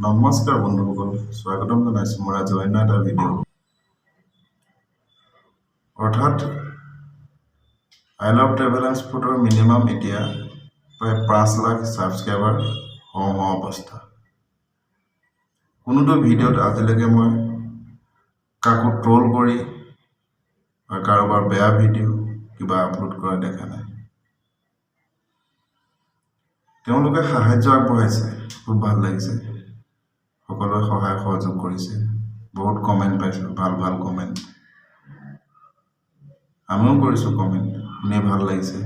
নমস্কাৰ বন্ধুসকল, স্বাগতম জনাইছোঁ মোৰ আজি অন্য এটা ভিডিঅ'। অৰ্থাৎ আই লাভ ট্ৰেভেল এণ্ড ফুডৰ মিনিমাম এতিয়া প্ৰায় 5 লাখ ছাবস্ক্ৰাইবাৰ হওঁ অৱস্থা। কোনোটো ভিডিঅ'ত আজিলৈকে মই কাকো ট্ৰল কৰি বা কাৰোবাৰ বেয়া ভিডিঅ' কিবা আপলোড কৰা দেখা নাই। তেওঁলোকে সাহায্য আগবঢ়াইছে, খুব ভাল লাগিছে। সকলোৱে সহায় সহযোগ কৰিছে, বহুত কমেণ্ট পাইছোঁ, ভাল ভাল কমেণ্ট। আমিও কৰিছোঁ কমেণ্ট, শুনি ভাল লাগিছে।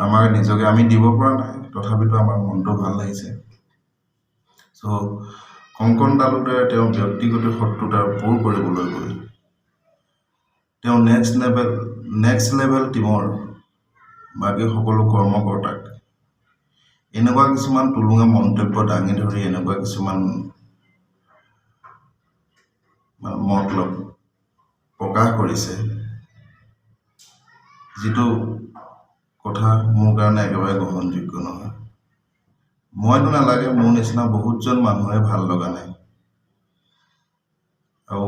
আমাৰ নিজকে আমি দিব পৰা নাই, তথাপিতো আমাৰ মনটো ভাল লাগিছে। চ' কংকন তালুকদাৰে তেওঁৰ ব্যক্তিগত শত্ৰুতাৰ পূৰ কৰিবলৈ গৈ তেওঁ নেক্সট লেভেল টীমৰ বাকী সকলো কৰ্মকৰ্তাক এনেকুৱা কিছুমান টুলুঙা মন্তব্য দাঙি ধৰি এনেকুৱা কিছুমান মতলব প্ৰকাশ কৰিছে, যিটো কথা মোৰ কাৰণে একেবাৰে গ্ৰহণযোগ্য নহয়। মইতো নালাগে, মোৰ নিচিনা বহুতজন মানুহে ভাল লগা নাই। আৰু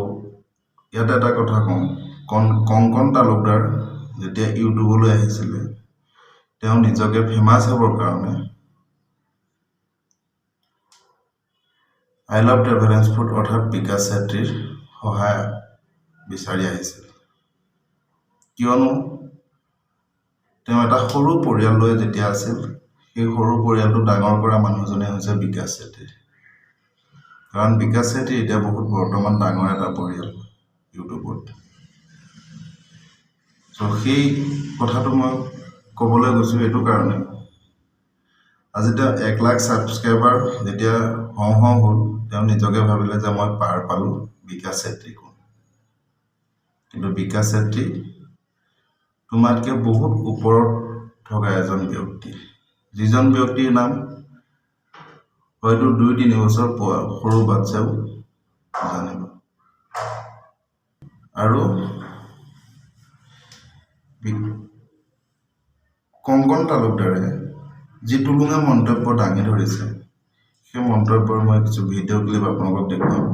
ইয়াতে এটা কথা কওঁ, কংকন তালুকদাৰ যেতিয়া ইউটিউবলৈ আহিছিলে, তেওঁ নিজকে ফেমাছ হ'বৰ কাৰণে I love travel and food অৰ্থাৎ বিকাশ চেত্ৰীৰ সহায় বিচাৰি আহিছিল। কিয়নো তেওঁ এটা সৰু পৰিয়াল লৈ যেতিয়া আছিল, সেই সৰু পৰিয়ালটো ডাঙৰ কৰা মানুহজনে হৈছে বিকাশ চেত্ৰী। কাৰণ বিকাশ চেত্ৰী এতিয়া বহুত বৰ্তমান ডাঙৰ এটা পৰিয়াল ইউটিউবত। চ' সেই কথাটো মই ক'বলৈ গৈছোঁ এইটো কাৰণে, আজি তেওঁ 1 লাখ ছাবস্ক্ৰাইবাৰ যেতিয়া হওঁ হ'ল, তেওঁ নিজকে ভাবিলে যে মই পাৰ পালোঁ বিকাশ চেত্ৰী কোন। কিন্তু বিকাশ চেত্ৰী তোমাতকৈ বহুত ওপৰত থকা এজন ব্যক্তি, যিজন ব্যক্তিৰ নাম হয়তো 2-3 বছৰ সৰু বাচ্চাও জানিব। আৰু কংকন তালুকদাৰে যি টুলুঙা মন্তব্য দাঙি ধৰিছে, সেই মন্তব্যৰ মই কিছু ভিডিঅ' ক্লিপ আপোনালোকক দেখুৱাম।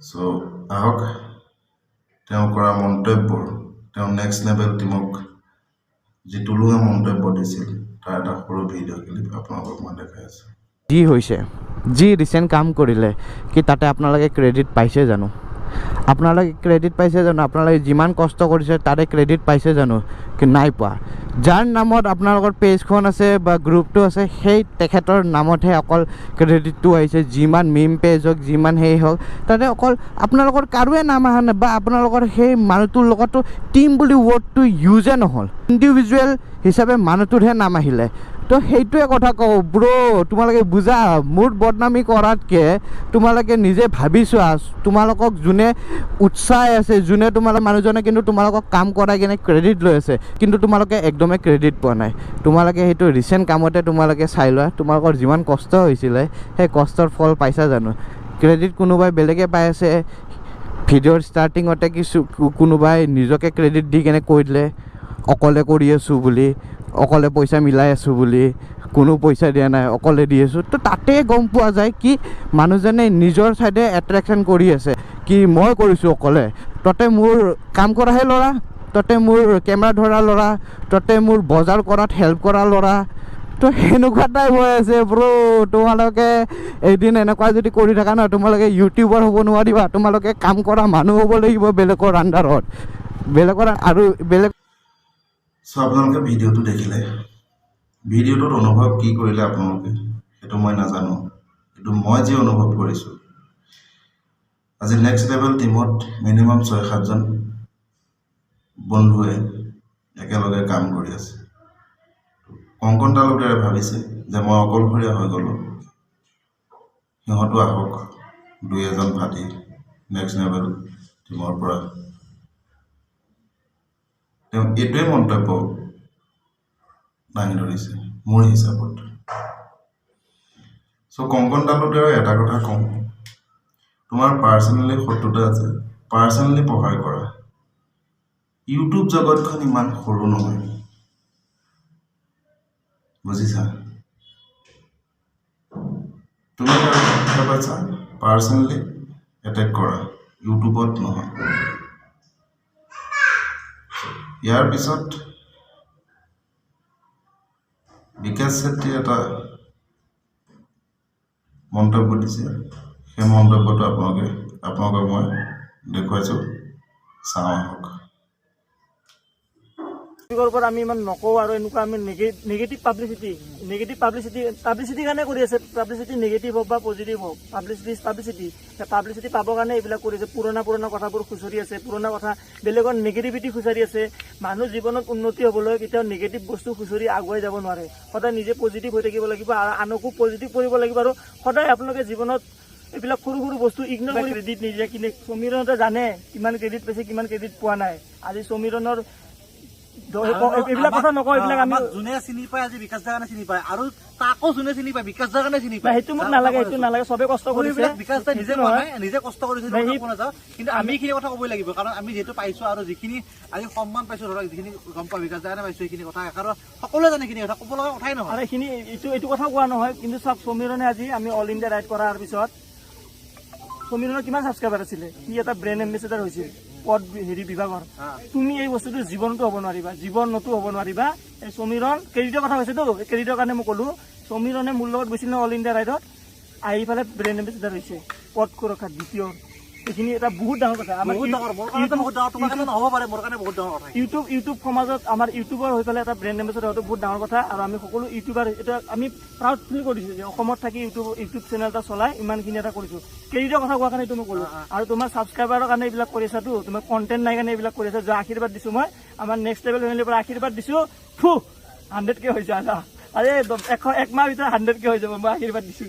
চ' আহক তেওঁ কৰা মন্তব্যৰ, তেওঁ নেক্সট লেভেল টীমক যি টুলুঙা মন্তব্য দিছিল তাৰ এটা সৰু ভিডিঅ' ক্লিপ আপোনালোকক মই দেখাই আছোঁ। যি হৈছে, যি ৰিচেণ্ট কাম কৰিলে, কি তাতে আপোনালোকে ক্ৰেডিট পাইছে জানো? আপোনালোকে ক্ৰেডিট পাইছে জানো? আপোনালোকে যিমান কষ্ট কৰিছে তাতে ক্ৰেডিট পাইছে জানো? কি নাই পোৱা। যাৰ নামত আপোনালোকৰ পেজখন আছে বা গ্ৰুপটো আছে, সেই তেখেতৰ নামতহে অকল ক্ৰেডিটটো আহিছে। যিমান মিম পেজ হওক, যিমান সেই হওক, তাতে অকল আপোনালোকৰ কাৰোৱে নাম অহা নাই, বা আপোনালোকৰ সেই মানুহটোৰ লগতো টিম বুলি ৱৰ্ডটো ইউজে নহ'ল। ইণ্ডিভিজুৱেল হিচাপে মানুহটোৰহে নাম আহিলে। তো সেইটোৱে কথা কওঁ ব্ৰ, তোমালোকে বুজা। মোৰ বদনামী কৰাতকৈ তোমালোকে নিজে ভাবি চোৱা, তোমালোকক যোনে উৎসাহ আছে, যোনে তোমালোক মানুহজনে কিন্তু তোমালোকক কাম কৰাই কিনে ক্ৰেডিট লৈ আছে, কিন্তু তোমালোকে একদমেই ক্ৰেডিট পোৱা নাই। তোমালোকে সেইটো ৰিচেণ্ট কামতে তোমালোকে চাই লোৱা, তোমালোকৰ যিমান কষ্ট হৈছিলে সেই কষ্টৰ ফল পাইছা জানো? ক্ৰেডিট কোনোবাই বেলেগে পাই আছে। ভিডিঅ'ৰ ষ্টাৰ্টিঙতে কোনোবাই নিজকে ক্ৰেডিট দি কেনে কৈ দিলে অকলে কৰি আছোঁ বুলি, অকলে পইচা মিলাই আছোঁ বুলি, কোনো পইচা দিয়া নাই, অকলে দি আছোঁ। তো তাতে গম পোৱা যায় কি মানুহজনে নিজৰ ছাইডে এট্ৰেকশ্যন কৰি আছে, কি মই কৰিছোঁ অকলে, ততে মোৰ কাম কৰাহে ল'ৰা, ততে মোৰ কেমেৰা ধৰা ল'ৰা, ততে মোৰ বজাৰ কৰাত হেল্প কৰা ল'ৰা। তো সেনেকুৱা টাইপ হৈ আছে ব্ৰ। তোমালোকে এদিন এনেকুৱা যদি কৰি থাকা ন, তোমালোকে ইউটিউবাৰ হ'ব নোৱাৰিবা, তোমালোকে কাম কৰা মানুহ হ'ব লাগিব বেলেগৰ আণ্ডাৰত, বেলেগৰ আৰু বেলেগ। চ' আপোনালোকে ভিডিঅ'টো দেখিলে, ভিডিঅ'টোত অনুভৱ কি কৰিলে আপোনালোকে সেইটো মই নাজানো, কিন্তু মই যি অনুভৱ কৰিছোঁ, আজি নেক্সট লেভেল টীমত মিনিমাম 6-7জন বন্ধুৱে একেলগে কাম কৰি আছে। কংকন তালুকদাৰে ভাবিছে যে মই অকলশৰীয়া হৈ গ'লোঁ, সিহঁতো আহক 2-এজন ভাতি নেক্সট লেভেল টীমৰ পৰা। তেওঁ এইটোৱে মন্তব্য দাঙি ধৰিছে মোৰ হিচাপত। চ' কংকন তালুকদাৰে এটা কথা কওঁ, তোমাৰ পাৰ্চনেলি শত্ৰুতা আছে, পাৰ্চনেলি প্ৰহাৰ কৰা। ইউটিউব জগতখন ইমান সৰু নহয়, বুজিছা? তুমি পাইছা পাৰ্চনেলি এটেক কৰা, ইউটিউবত নহয়। ইয়াৰ পিছত বিকাশ চেত্ৰী এটা মন্তব্য দিছে, সেই মন্তব্যটো আপোনালোকক মই দেখুৱাইছোঁ, চাওঁ আহক। ওপৰত আমি ইমান নকওঁ আৰু এনেকুৱা আমি নেগেটিভ পাব্লিচিটি কাৰণে কৰি আছে। পাব্লিচিটি নেগেটিভ হওক বা পজিটিভ হওক, পাব্লিচিটি পাবৰ কাৰণে এইবিলাক কৰি আছে। পুৰণা কথাবোৰ খুচৰি আছে, পুৰণা কথা বেলেগৰ নেগেটিভিটি খুচৰি আছে। মানুহ জীৱনত উন্নতি হ'বলৈ কেতিয়াও নেগেটিভ বস্তু খুচৰি আগুৱাই যাব নোৱাৰে। সদায় নিজে পজিটিভ হৈ থাকিব লাগিব আৰু আনকো পজিটিভ কৰিব লাগিব। আৰু সদায় আপোনালোকে জীৱনত এইবিলাক সৰু বস্তু ইগন'ৰ কৰি ক্ৰেডিট নিদিয়ে। কিন্তু সমীৰণতে জানে কিমান ক্ৰেডিট পাইছে, কিমান ক্ৰেডিট পোৱা নাই। আজি সমীৰণৰ এইবিলাক কথা নকওঁ, এইবিলাক আমি যোনে চিনি পায়, আজি বিকাশ দাৰ কাৰণে চিনি পায়, আৰু তাকো যোনে চিনি পায় বিকাশ দাৰ কাৰণে চিনি পায়। সেইটো মোক নালাগে, সেইটো নালাগে। চবে কষ্ট কৰিছে, বিকাশ দাই নিজে নহয়, নিজে কষ্ট কৰিছে, কিন্তু আমি এইখিনি কথা ক'বই লাগিব। কাৰণ আমি যিহেতু পাইছো আৰু যিখিনি আজি সন্মান পাইছো, ধৰক যিখিনি গম পাওঁ বিকাশ দাৰ কাৰণে পাইছো, সেইখিনি কথা আৰু সকলোৱে জানে, সেইখিনি কথা ক'ব লগা কথাই নহয়। আৰু এইখিনি এইটো কথা কোৱা নহয়। কিন্তু চাওক, সমীৰণে আজি আমি অল ইণ্ডিয়া ৰাইড কৰাৰ পিছত সমীৰণৰ কিমান ছাবস্ক্ৰাইবাৰ আছিলে, সি এটা ব্ৰেণ্ড এম্বেচেডাৰ হৈছিল পদ বিভাগৰ। তুমি এই বস্তুটো জীৱনতো হ'ব নোৱাৰিবা, জীৱনতো হ'ব নোৱাৰিবা। এই সমীৰণ ক্ৰেডিটৰ কথা কৈছেতো, ক্ৰেডিটৰ কাৰণে মই ক'লো, সমীৰণে মোৰ লগত গৈছিল ন অল ইণ্ডিয়া ৰাইডত, আহি পেলাই ব্ৰেণ্ড এম্বেচেডাৰ হৈছে, পদ সুৰক্ষা দ্বিতীয়। এইখিনি এটা বহুত ডাঙৰ কথা। ইউটিউব সমাজত আমাৰ ইউটিউবাৰ হৈ পেলাই এটা ব্ৰেণ্ড এম্বেচেডাৰ হোৱাটো বহুত ডাঙৰ কথা। আৰু আমি সকলো ইউটিউবাৰ এটা আমি প্ৰাউড ফিল কৰিছোঁ যে অসমত থাকি ইউটিউব চেনেল এটা চলাই ইমানখিনি এটা কৰিছোঁ। ক্ৰেডিটৰ কথা কোৱাৰ কাৰণে এইটো মই ক'লো। আৰু তোমাৰ ছাবস্ক্ৰাইবাৰৰ কাৰণে এইবিলাক কৰি আছাতো, তোমাৰ কণ্টেণ্ট নাই কাৰণে এইবিলাক কৰি আছা। যোৱা আশীৰ্বাদ দিছোঁ মই, আমাৰ নেক্সট লেভেল ফেমিলিৰ পৰা আশীৰ্বাদ দিছোঁ। 100K হৈছে আজা, আৰে 1 মাহ ভিতৰত 100K হৈ যাব, মই আশীৰ্বাদ দিছোঁ।